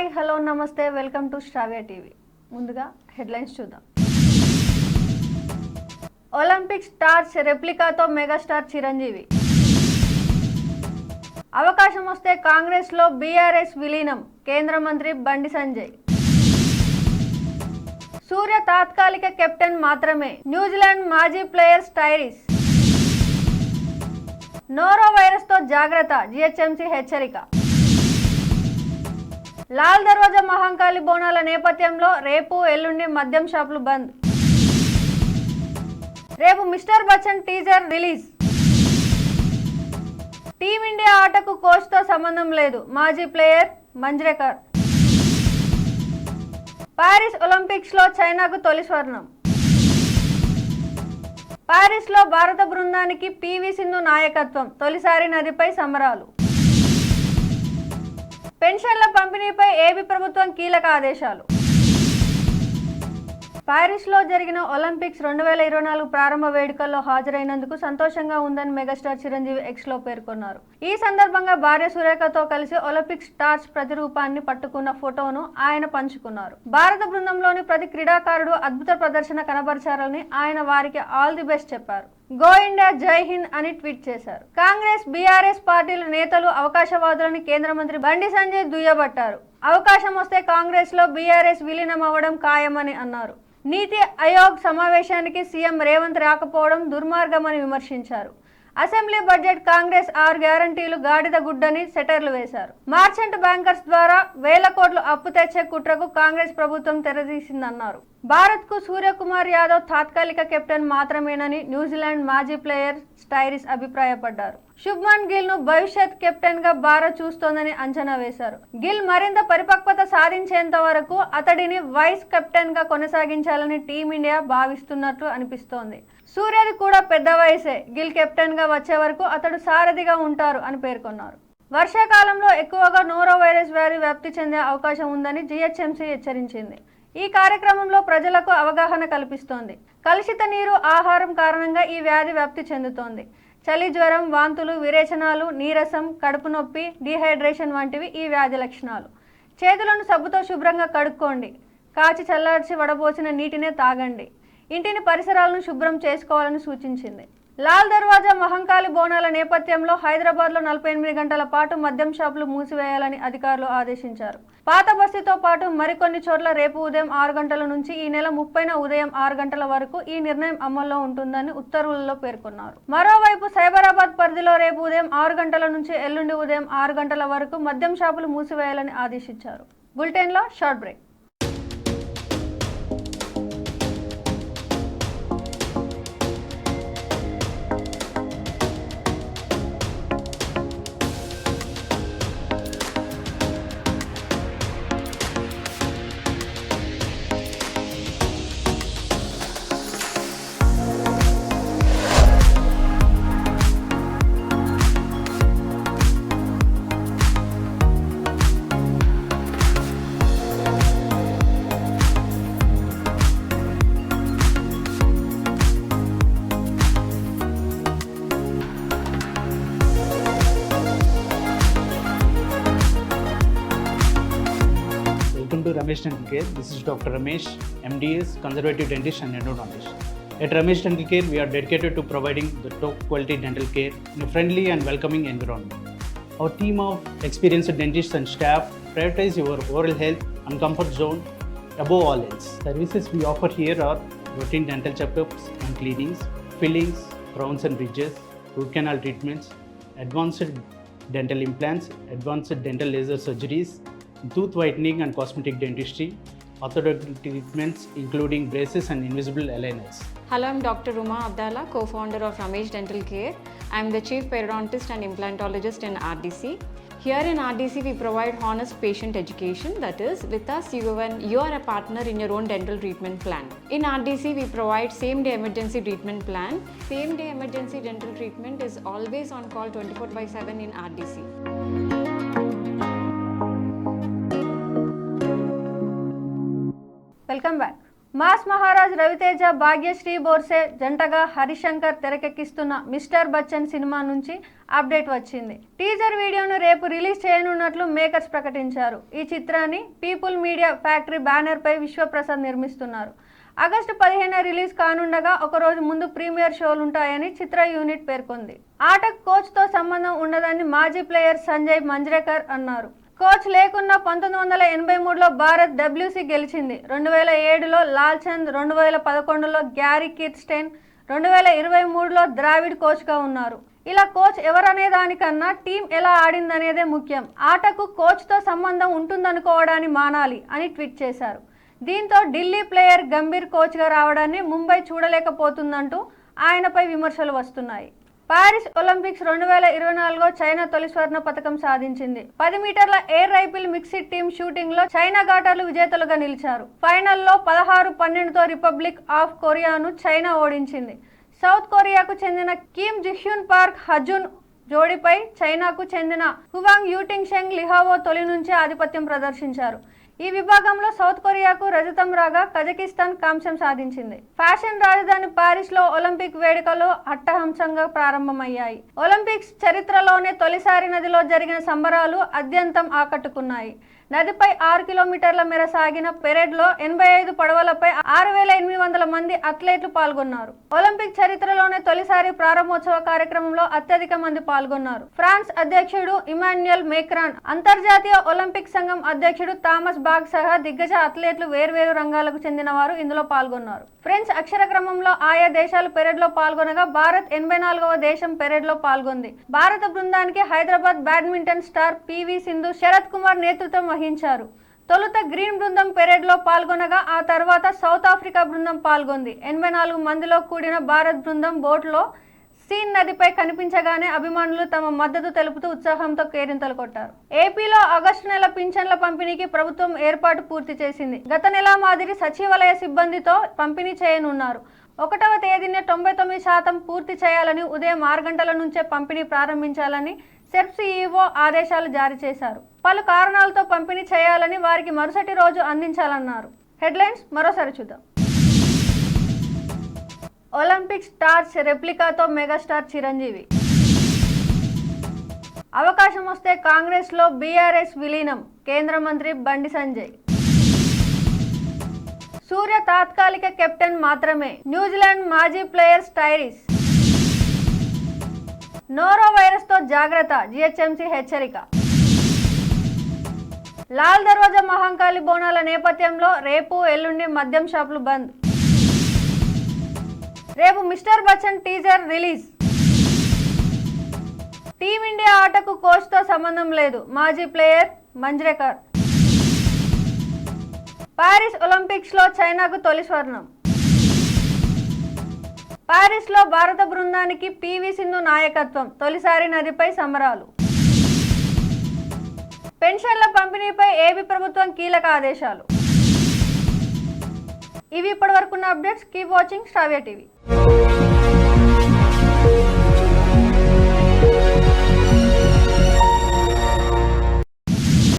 Hi hello నమస్తే welcome to Sravya TV. ముందుగా headlines చూద్దాం. ఒలింపిక్ స్టార్స్ రెప్లికాతో మెగాస్టార్ చిరంజీవి. అవకాశం వస్తే కాంగ్రెస్లో బీఆర్ఎస్ విలీనం, కేంద్ర మంత్రి బండి సంజయ్. సూర్య తాత్కాలిక కెప్టెన్ మాత్రమే, న్యూజిలాండ్ మాజీ ప్లేయర్ స్టైరిస్. నోరో వైరస్తో జాగ్రత్త, జీహెచ్ఎంసీ హెచ్చరిక. లాల్ దర్వాజా మహంకాళి బోనాల నేపథ్యంలో రేపు ఎల్లుండి మద్యం షాపులు బంద్. రేపు mister Bachchan teaser release. Team India ఆటకు కోచ్తో సంబంధం లేదు, మాజీ ప్లేయర్ మంజ్రేకర్. పారిస్ ఒలింపిక్స్లో చైనాకు తొలి స్వర్ణం. పారిస్లో భారత బృందానికి పీవీ సింధు నాయకత్వం, తొలిసారి నదిపై సంబరాలు. పెన్షన్ల పంపిణీపై ఏపీ ప్రభుత్వం కీలక ఆదేశాలు. పారిస్లో జరిగిన ఒలింపిక్స్ 2024 ప్రారంభ వేడుకల్లో హాజరైనందుకు సంతోషంగా ఉందని మెగాస్టార్ చిరంజీవి ఎక్స్లో పేర్కొన్నారు. ఈ సందర్భంగా భార్య సురేఖతో కలిసి ఒలింపిక్ స్టార్స్ ప్రతిరూపాన్ని పట్టుకున్న ఫోటోను ఆయన పంచుకున్నారు. భారత బృందంలోని ప్రతి క్రీడాకారుడు అద్భుత ప్రదర్శన కనబరిచారని ఆయన వారికి ఆల్ ది బెస్ట్ చెప్పారు. గో ఇండియా జై హింద్ అని ట్వీట్ చేశారు. కాంగ్రెస్ బీఆర్ఎస్ పార్టీల నేతలు అవకాశవాదులని కేంద్ర మంత్రి బండి సంజయ్ దుయ్యబట్టారు. అవకాశం వస్తే కాంగ్రెస్ లో బీఆర్ఎస్ విలీనం అవ్వడం ఖాయమని అన్నారు. నీతి ఆయోగ్ సమావేశానికి సీఎం రేవంత్ రాకపోవడం దుర్మార్గమని విమర్శించారు. అసెంబ్లీ బడ్జెట్ కాంగ్రెస్ 6 గ్యారంటీలు గాడిద గుడ్డని సెటర్లు వేశారు. మార్చెంట్ బ్యాంకర్స్ ద్వారా వేల కోట్లు అప్పు తెచ్చే కుట్రకు కాంగ్రెస్ ప్రభుత్వం తెరదీసిందన్నారు. భారత్ కు సూర్యకుమార్ యాదవ్ తాత్కాలిక కెప్టెన్ మాత్రమేనని న్యూజిలాండ్ మాజీ ప్లేయర్ స్టైరిస్ అభిప్రాయపడ్డారు. శుభ్మన్ గిల్ ను భవిష్యత్ కెప్టెన్ గా భారత్ చూస్తోందని అంచనా వేశారు. గిల్ మరింత పరిపక్వత సాధించేంత వరకు అతడిని వైస్ కెప్టెన్ గా కొనసాగించాలని టీమిండియా భావిస్తున్నట్లు అనిపిస్తోంది. సూర్యది కూడా పెద్ద వయసే, గిల్ కెప్టెన్ గా వచ్చే వరకు అతడు సారథిగా ఉంటారు అని పేర్కొన్నారు. వర్షాకాలంలో ఎక్కువగా నోరో వైరస్ వ్యాధి వ్యాప్తి చెందే అవకాశం ఉందని జీహెచ్ఎంసీ హెచ్చరించింది. ఈ కార్యక్రమంలో ప్రజలకు అవగాహన కల్పిస్తోంది. కలుషిత నీరు, ఆహారం కారణంగా ఈ వ్యాధి వ్యాప్తి చెందుతోంది. చలి, జ్వరం, వాంతులు, విరేచనాలు, నీరసం, కడుపు నొప్పి, డీహైడ్రేషన్ వంటివి ఈ వ్యాధి లక్షణాలు. చేతులను సబ్బుతో శుభ్రంగా కడుక్కోండి. కాచి చల్లార్చి వడబోసిన నీటినే తాగండి. ఇంటిని పరిసరాలను శుభ్రం చేసుకోవాలని సూచించింది. లాల్ దర్వాజా మహంకాళి బోనాల నేపథ్యంలో హైదరాబాద్లో 48 గంటల పాటు మద్యం షాపులు మూసివేయాలని అధికారులు ఆదేశించారు. పాత బస్తీతో పాటు మరికొన్ని చోట్ల రేపు ఉదయం 6 గంటల నుంచి ఈ నెల 30న ఉదయం 6 గంటల వరకు ఈ నిర్ణయం అమల్లో ఉంటుందని ఉత్తర్వులలో పేర్కొన్నారు. మరోవైపు సైబరాబాద్ పరిధిలో రేపు ఉదయం 6 గంటల నుంచి ఎల్లుండి ఉదయం 6 గంటల వరకు మద్యం షాపులు మూసివేయాలని ఆదేశించారు. బులెటిన్లో short break. Welcome to Ramesh Dental Care. This is Dr. Ramesh, MDS, Conservative Dentist and Endodontist. At Ramesh Dental Care, we are dedicated to providing the top quality dental care in a friendly and welcoming environment. Our team of experienced dentists and staff prioritize your oral health and comfort zone above all else. Services we offer here are routine dental checkups and cleanings, fillings, crowns and bridges, root canal treatments, advanced dental implants, advanced dental laser surgeries, tooth whitening and cosmetic dentistry, orthodontic treatments including braces and invisible aligners. Hello, I'm Dr. Uma Abdallah, co-founder of Ramesh Dental Care. I'm the chief periodontist and implantologist in RDC. Here in RDC, we provide honest patient education. That is, with us, you are a partner in your own dental treatment plan. In RDC, we provide same-day emergency treatment plan. Same-day emergency dental treatment is always on call 24/7 in RDC. Welcome back. Mass Maharaj Ravi Teja Bhagyashri Borse జంటగా హరిశంకర్ తెరకెక్కిస్తున్న Mister Bachchan cinema నుంచి update వచ్చింది. Teaser వీడియోను రేపు release చేయనున్నట్లు makers ప్రకటించారు. ఈ చిత్రాన్ని పీపుల్ మీడియా ఫ్యాక్టరీ బ్యానర్ పై విశ్వప్రసాద్ నిర్మిస్తున్నారు. ఆగస్టు 15 రిలీజ్ కానుండగా ఒకరోజు ముందు ప్రీమియర్ షోలుంటాయని చిత్ర యూనిట్ పేర్కొంది. ఆటకు కోచ్తో సంబంధం ఉండదని మాజీ ప్లేయర్ సంజయ్ మంజ్రేకర్ అన్నారు. కోచ్ లేకున్నా 1983లో భారత్ WC గెలిచింది. 2007లో లాల్చంద్, 2011లో గ్యారీ కిర్స్టెన్, 2023లో ద్రావిడ్ కోచ్గా ఉన్నారు. ఇలా కోచ్ ఎవరనే దానికన్నా టీం ఎలా ఆడిందనేదే ముఖ్యం. ఆటకు కోచ్తో సంబంధం ఉంటుందనుకోవడాన్ని మానాలి అని ట్వీట్ చేశారు. దీంతో ఢిల్లీ ప్లేయర్ గంభీర్ కోచ్గా రావడాన్ని ముంబై చూడలేకపోతుందంటూ ఆయనపై విమర్శలు వస్తున్నాయి. పారిస్ ఒలింపిక్స్ 2024లో చైనా తొలి స్వర్ణ పతకం సాధించింది. 10 మీటర్ల air rifle mixed team shooting లో చైనా ఘాటర్లు విజేతలుగా నిలిచారు. ఫైనల్లో 16-12తో రిపబ్లిక్ ఆఫ్ కొరియాను చైనా ఓడించింది. సౌత్ కొరియాకు చెందిన కిమ్ జిహ్యున్ పార్క్ హజున్ జోడీపై చైనాకు చెందిన హువాంగ్ యూటింగ్ షెంగ్ లిహావో తొలి నుంచే ఆధిపత్యం ప్రదర్శించారు. ఈ విభాగంలో సౌత్ కొరియాకు రజతం రాగా కజకిస్తాన్ కాంస్యం సాధించింది. ఫ్యాషన్ రాజధాని పారిస్ లో ఒలింపిక్ వేడుకలు అట్టహాసంగా ప్రారంభమయ్యాయి. ఒలింపిక్స్ చరిత్రలోనే తొలిసారి నదిలో జరిగిన సంబరాలు అత్యంతం ఆకట్టుకున్నాయి. నదిపై 6 కిలోమీటర్ల మేర సాగిన పెరేడ్ లో 85 పడవలపై 6,800 మంది అథ్లెట్లు పాల్గొన్నారు. ఒలింపిక్ చరిత్రలోనే తొలిసారి ప్రారంభోత్సవ కార్యక్రమంలో అత్యధిక మంది పాల్గొన్నారు. ఫ్రాన్స్ అధ్యక్షుడు ఇమాన్యుయల్ మేక్రాన్, అంతర్జాతీయ ఒలింపిక్ సంఘం అధ్యక్షుడు థామస్ బాగ్ సహా దిగ్గజ అథ్లెట్లు వేర్వేరు రంగాలకు చెందిన వారు ఇందులో పాల్గొన్నారు. ఫ్రెంచ్ అక్షర క్రమంలో ఆయా దేశాలు పెరేడ్ లో పాల్గొనగా భారత్ 84వ దేశం పెరేడ్ లో పాల్గొంది. భారత బృందానికి Hyderabad badminton star PV Sindhu, Sharath Kumar నేతృత్వం వహించారు. తొలుత గ్రీన్ బృందం పెరేడ్ లో పాల్గొనగా ఆ తర్వాత సౌత్ ఆఫ్రికా బృందం పాల్గొంది. 84 మందిలో కూడిన భారత్ బృందం బోట్లో సీన్ నదిపై కనిపించగానే అభిమానులు తమ మద్దతు తెలుపుతూ ఉత్సాహంతో కేరింతలు కొట్టారు. ఏపీలో ఆగస్టు నెల పింఛన్ల పంపిణీకి ప్రభుత్వం ఏర్పాటు పూర్తి చేసింది. గత నెల మాదిరి సచివాలయ సిబ్బందితో పంపిణీ చేయనున్నారు. 1వ తేదీనే 99% పూర్తి చేయాలని, ఉదయం 6 గంటల నుంచే పంపిణీ ప్రారంభించాలని సెర్ప్ CEO ఆదేశాలు జారీ చేశారు. పలు కారణాలతో పంపిణీ చేయాలని, వారికి మరుసటి రోజు అందించాలన్నారు. హెడ్లైన్స్ మరోసారి చూద్దాం. ఒలింపిక్ స్టార్స్ రెప్లికాతో మెగాస్టార్ చిరంజీవి. అవకాశం వస్తే కాంగ్రెస్ లో BRS విలీనం, కేంద్ర మంత్రి బండి సంజయ్. సూర్య తాత్కాలిక కెప్టెన్ మాత్రమే, న్యూజిలాండ్ మాజీ ప్లేయర్ స్టైరిస్. నోరో వైరస్ తో జాగ్రత్త, GHMC హెచ్చరిక. లాల్ దర్వాజా మహంకాళి బోనాల నేపథ్యంలో రేపు ఎల్లుండి మద్యం షాపులు బంద్. రేపు mister Bachchan teaser release. Team India ఆటకు కోచ్తో సంబంధం లేదు, మాజీ ప్లేయర్ మంజ్రేకర్. పారిస్ ఒలింపిక్స్ లో చైనాకు తొలి స్వర్ణం. పారిస్ లో భారత బృందానికి పివి సింధు నాయకత్వం, తొలిసారి నదిపై సంబరాలు. పెన్షన్ల పంపిణీపై ఏపీ ప్రభుత్వం కీలక ఆదేశాలు. ఇవి ఇప్పటివరకున్న అప్డేట్స్. కీప్ వాచింగ్ శ్రావ్య టీవీ.